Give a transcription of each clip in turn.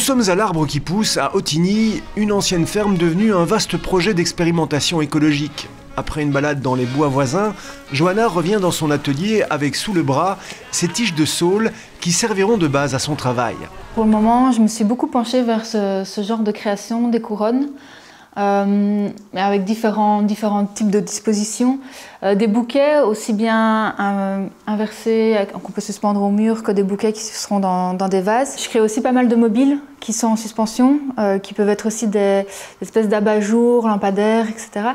sommes à l'Arbre qui pousse, à Ottignies, une ancienne ferme devenue un vaste projet d'expérimentation écologique. Après une balade dans les bois voisins, Johanna revient dans son atelier avec sous le bras ses tiges de saule qui serviront de base à son travail. Pour le moment, je me suis beaucoup penchée vers ce genre de création des couronnes, avec différents types de dispositions. Des bouquets aussi bien inversés, qu'on peut suspendre au mur, que des bouquets qui seront dans des vases. Je crée aussi pas mal de mobiles qui sont en suspension, qui peuvent être aussi des espèces d'abat-jour, lampadaires, etc.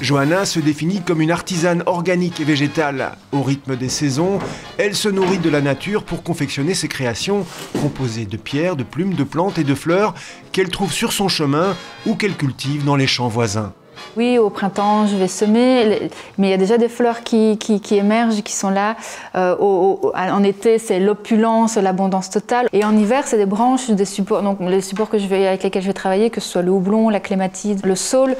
Johanna se définit comme une artisane organique et végétale. Au rythme des saisons, elle se nourrit de la nature pour confectionner ses créations, composées de pierres, de plumes, de plantes et de fleurs qu'elle trouve sur son chemin ou qu'elle cultive dans les champs voisins. Oui, au printemps, je vais semer, mais il y a déjà des fleurs qui émergent, qui sont là. En été, c'est l'opulence, l'abondance totale. Et en hiver, c'est des branches, des supports. Donc, les supports avec lesquels je vais travailler, que ce soit le houblon, la clématite, le saule,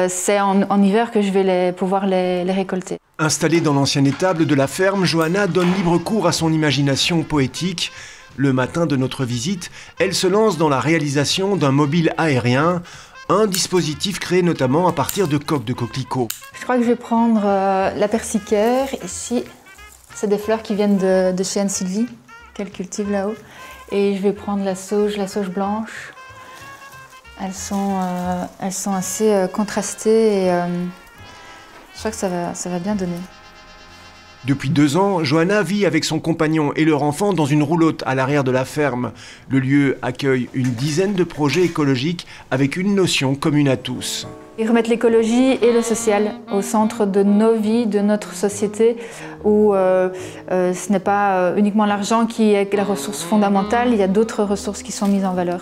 c'est en hiver que je vais pouvoir les récolter. Installée dans l'ancienne étable de la ferme, Johanna donne libre cours à son imagination poétique. Le matin de notre visite, elle se lance dans la réalisation d'un mobile aérien, un dispositif créé notamment à partir de coques de coquelicots. Je crois que je vais prendre la persicaire, ici. C'est des fleurs qui viennent de chez Anne-Sylvie, qu'elle cultive là-haut. Et je vais prendre la sauge blanche. Elles sont assez contrastées et je crois que ça va bien donner. Depuis 2 ans, Johanna vit avec son compagnon et leur enfant dans une roulotte à l'arrière de la ferme. Le lieu accueille une dizaine de projets écologiques avec une notion commune à tous. Et remettre l'écologie et le social au centre de nos vies, de notre société, où ce n'est pas uniquement l'argent qui est la ressource fondamentale, il y a d'autres ressources qui sont mises en valeur.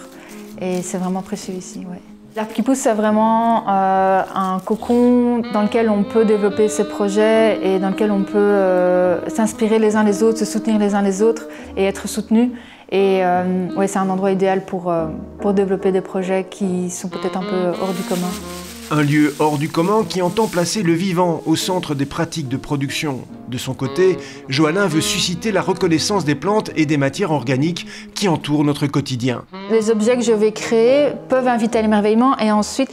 Et c'est vraiment précieux ici, ouais. L'Arbre qui pousse, c'est vraiment un cocon dans lequel on peut développer ses projets et dans lequel on peut s'inspirer les uns les autres, se soutenir les uns les autres et être soutenus. Et ouais, c'est un endroit idéal pour développer des projets qui sont peut-être un peu hors du commun. Un lieu hors du commun qui entend placer le vivant au centre des pratiques de production. De son côté, Johanna veut susciter la reconnaissance des plantes et des matières organiques qui entourent notre quotidien. Les objets que je vais créer peuvent inviter à l'émerveillement et ensuite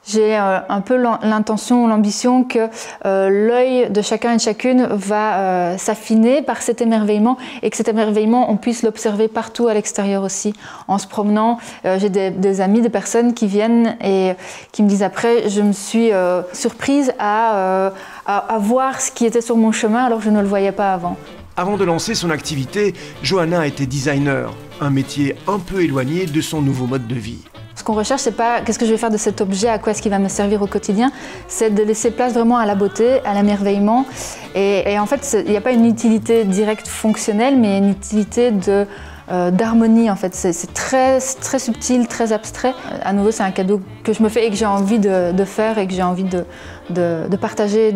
j'ai un peu l'intention, l'ambition que l'œil de chacun et de chacune va s'affiner par cet émerveillement et que cet émerveillement, on puisse l'observer partout à l'extérieur aussi. En se promenant, j'ai des amis, des personnes qui viennent et qui me disent après, je me suis surprise à voir ce qui était sur mon chemin alors que je ne le voyais pas avant. Avant de lancer son activité, Johanna était designer, un métier un peu éloigné de son nouveau mode de vie. Ce qu'on recherche, c'est pas qu'est-ce que je vais faire de cet objet, à quoi est-ce qu'il va me servir au quotidien, c'est de laisser place vraiment à la beauté, à l'émerveillement. Et en fait, il n'y a pas une utilité directe fonctionnelle, mais une utilité d'harmonie en fait. C'est très subtil, très abstrait. À nouveau, c'est un cadeau que je me fais et que j'ai envie de faire et que j'ai envie de partager,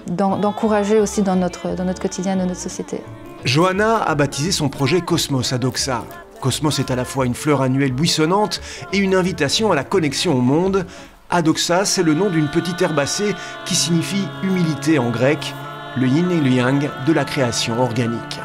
d'encourager aussi dans notre quotidien, dans notre société. Johanna a baptisé son projet Cosmos à Doxa. Cosmos est à la fois une fleur annuelle buissonnante et une invitation à la connexion au monde. Adoxa, c'est le nom d'une petite herbacée qui signifie humilité en grec, le yin et le yang de la création organique.